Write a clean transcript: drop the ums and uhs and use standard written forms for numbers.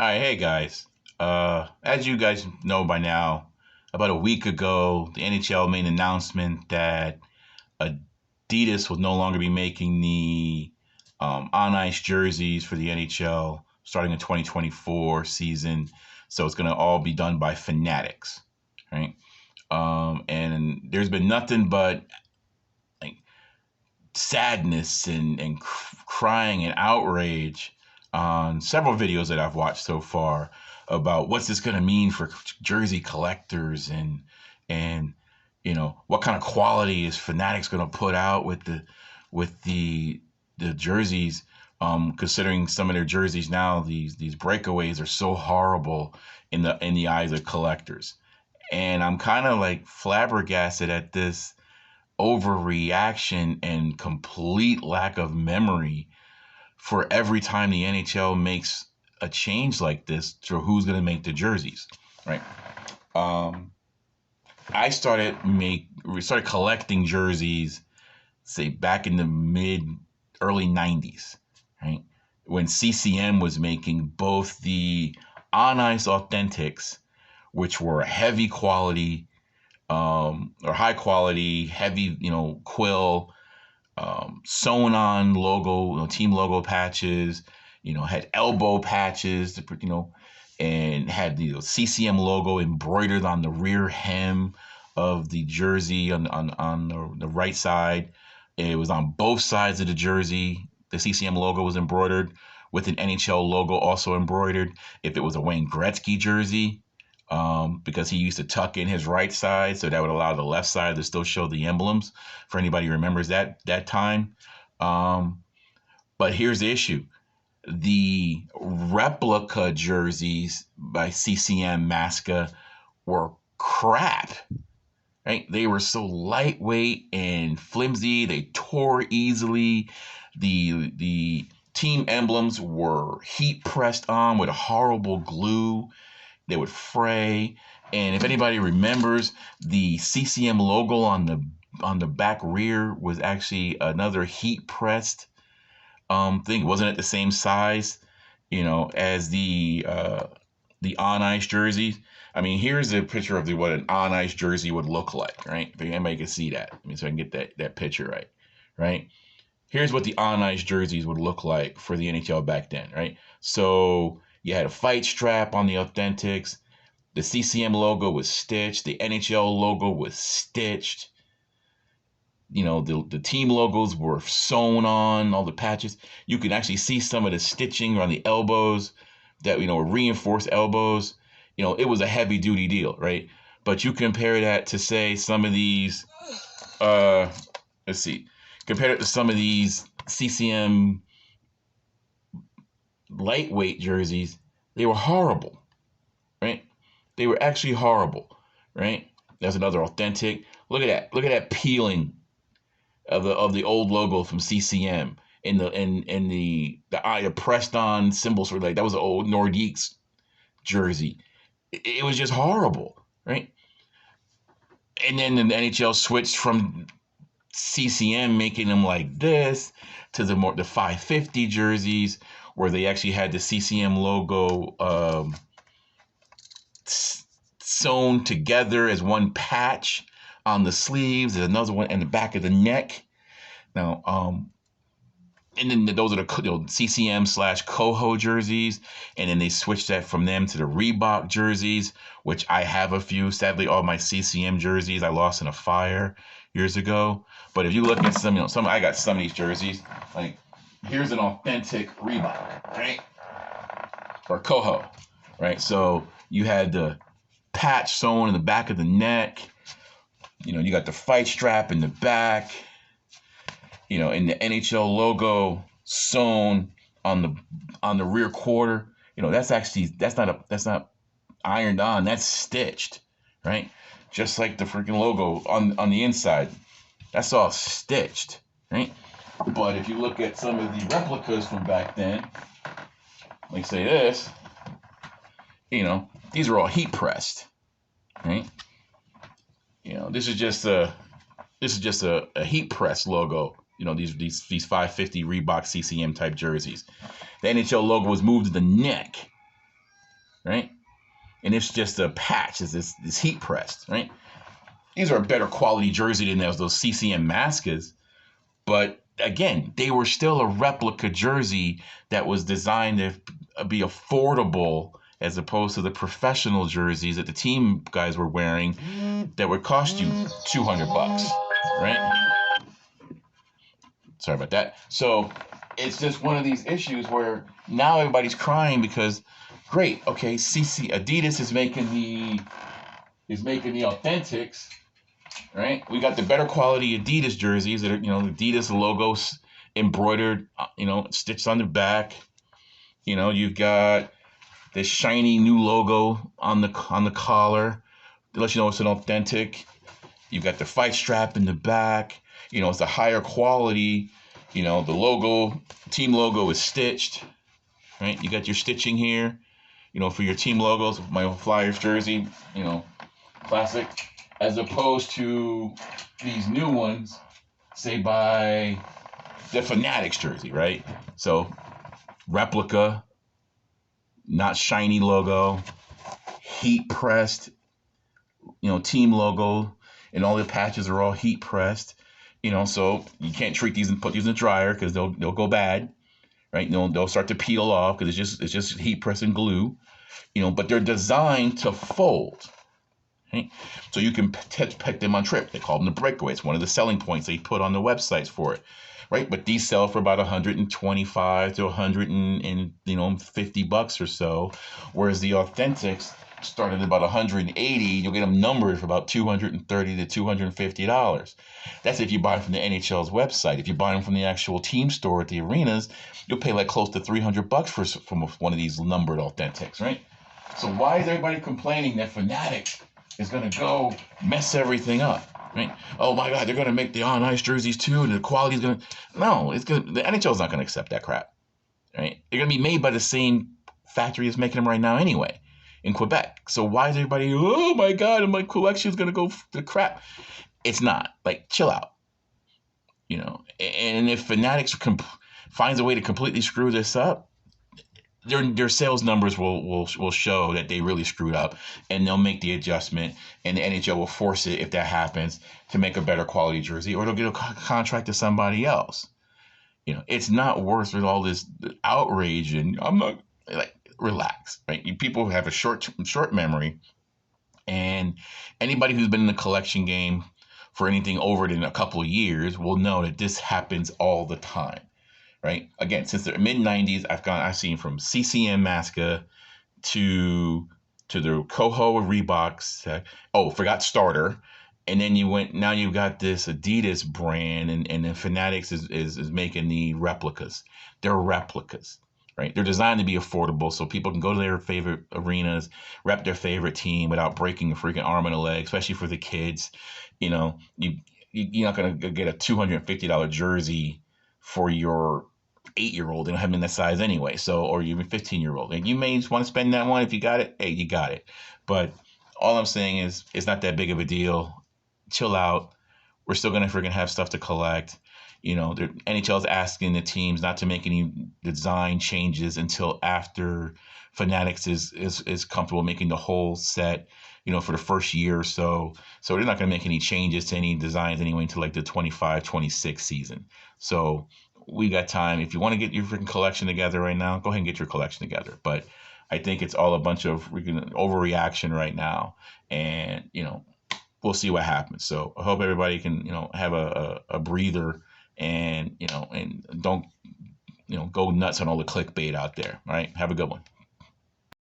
All right, hey guys. As you guys know by now, about a week ago, the NHL made an announcement that Adidas will no longer be making the on ice jerseys for the NHL starting the 2024 season. So it's going to all be done by Fanatics, right? And there's been nothing but like sadness and crying and outrage on several videos that I've watched so far about what's this going to mean for jersey collectors and what kind of quality is Fanatics going to put out with the jerseys, considering some of their jerseys now, these breakaways are so horrible in the eyes of collectors. And I'm kind of like flabbergasted at this overreaction and complete lack of memory for every time the NHL makes a change like this to who's going to make the jerseys, right? Um, we started collecting jerseys, say back in the mid early '90s, right? When CCM was making both the on ice authentics, which were heavy quality, or high quality, heavy, quill, sewn on logo, team logo patches, had elbow patches, and had the CCM logo embroidered on the rear hem of the jersey on the right side. It was on both sides of the jersey. The CCM logo was embroidered with an NHL logo also embroidered. If it was a Wayne Gretzky jersey, because he used to tuck in his right side, so that would allow the left side to still show the emblems for anybody who remembers that time. Um, but here's the issue: the replica jerseys by CCM Masca were crap. Right? They were so lightweight and flimsy. They tore easily. The team emblems were heat pressed on with horrible glue. They would fray. And if anybody remembers, the CCM logo on the back rear was actually another heat pressed thing. It wasn't at the same size, as the on ice jerseys. I mean, here's a picture of what an on ice jersey would look like, right? If anybody can see that, so I can get that picture right, right? Here's what the on ice jerseys would look like for the NHL back then, right? So you had a fight strap on the Authentics. The CCM logo was stitched. The NHL logo was stitched. The team logos were sewn on all the patches. You can actually see some of the stitching on the elbows that, were reinforced elbows. It was a heavy duty deal, right? But you compare that to, say, some of these, uh, let's see, compare it to some of these CCM lightweight jerseys, they were horrible, right? They were actually horrible, right? That's another authentic. Look at that. Look at that peeling of the old logo from CCM in the eye pressed on symbols were like that was an old Nordiques jersey. It was just horrible, right? And then the NHL switched from CCM making them like this to the 550 jerseys where they actually had the CCM logo sewn together as one patch on the sleeves. There's another one in the back of the neck. Now, and then those are the CCM / Coho jerseys, and then they switched that from them to the Reebok jerseys, which I have a few. Sadly, all my CCM jerseys I lost in a fire years ago. But if you look at some I got some of these jerseys. Like, here's an authentic Reebok, right, or Coho, right? So you had the patch sewn in the back of the neck. You got the fight strap in the back. And the NHL logo sewn on the rear quarter. That's not ironed on. That's stitched, right? Just like the freaking logo on the inside. That's all stitched, right? But if you look at some of the replicas from back then, like say this, these are all heat pressed, right? This is just a heat press logo. These 550 Reebok CCM type jerseys. The NHL logo was moved to the neck, right? And it's just a patch. It's this heat pressed, right? These are a better quality jersey than those CCM mascas, but again, they were still a replica jersey that was designed to be affordable as opposed to the professional jerseys that the team guys were wearing that would cost you $200, right? Sorry about that. So it's just one of these issues where now everybody's crying because, great, okay, CC Adidas is making the authentics, right? We got the better quality Adidas jerseys that are, Adidas logos embroidered, stitched on the back. You've got this shiny new logo on the collar to let you know it's an authentic. You've got the fight strap in the back. It's a higher quality. The logo, team logo is stitched, right? You got your stitching here, for your team logos. My Flyers jersey, classic, as opposed to these new ones, say by the Fanatics jersey, right? So replica, not shiny logo, heat pressed, team logo, and all the patches are all heat pressed. So you can't treat these and put these in the dryer because they'll go bad, right? They'll start to peel off because it's just heat press and glue. But they're designed to fold. Right? So you can pick them on trip. They call them the Breakaway. It's one of the selling points they put on the websites for it, right? But these sell for about 125 to 150 bucks or so, whereas the Authentics start at about 180. You'll get them numbered for about $230 to $250. That's if you buy them from the NHL's website. If you buy them from the actual team store at the arenas, you'll pay like close to 300 bucks from one of these numbered Authentics, right? So why is everybody complaining that Fanatics is going to go mess everything up, right? Oh my God, they're going to make the on ice jerseys too, and the quality is going to. No, the NHL is not going to accept that crap, right? They're going to be made by the same factory that's making them right now anyway, in Quebec. So why is everybody? Oh my God, my collection is going to go to crap. It's not. Like, chill out, And if Fanatics finds a way to completely screw this up, their sales numbers will show that they really screwed up, and they'll make the adjustment, and the NHL will force it if that happens to make a better quality jersey, or they'll get a contract to somebody else. It's not worth with all this outrage, and I'm not like, relax, right? People have a short memory, and anybody who's been in the collection game for anything over than a couple of years will know that this happens all the time. Right? Again, since the mid '90s, I've seen from CCM Masca to the Coho Reeboks. Forgot Starter, and then now you've got this Adidas brand, and then Fanatics is making the replicas. They're replicas, right? They're designed to be affordable so people can go to their favorite arenas, rep their favorite team without breaking a freaking arm and a leg, especially for the kids. You're not gonna get a $250 jersey for your 8-year-old. They don't have them in that size anyway. So, or even 15-year-old. And you may just want to spend that one. If you got it, hey, you got it. But all I'm saying is it's not that big of a deal. Chill out. We're still gonna freaking have stuff to collect. The NHL is asking the teams not to make any design changes until after Fanatics is comfortable making the whole set, for the first year or so. So they're not going to make any changes to any designs anyway until like the 25-26 season. So we got time. If you want to get your freaking collection together right now, go ahead and get your collection together. But I think it's all a bunch of freaking overreaction right now. And, we'll see what happens. So I hope everybody can, have a breather, and, and don't, go nuts on all the clickbait out there. All right. Have a good one.